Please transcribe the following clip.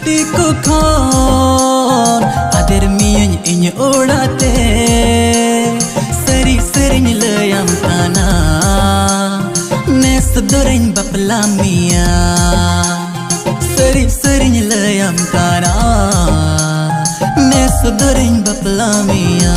Tiku khon ader miany inya orate seri layam kana nes doreng baplamia seri layam kana nes doreng baplamia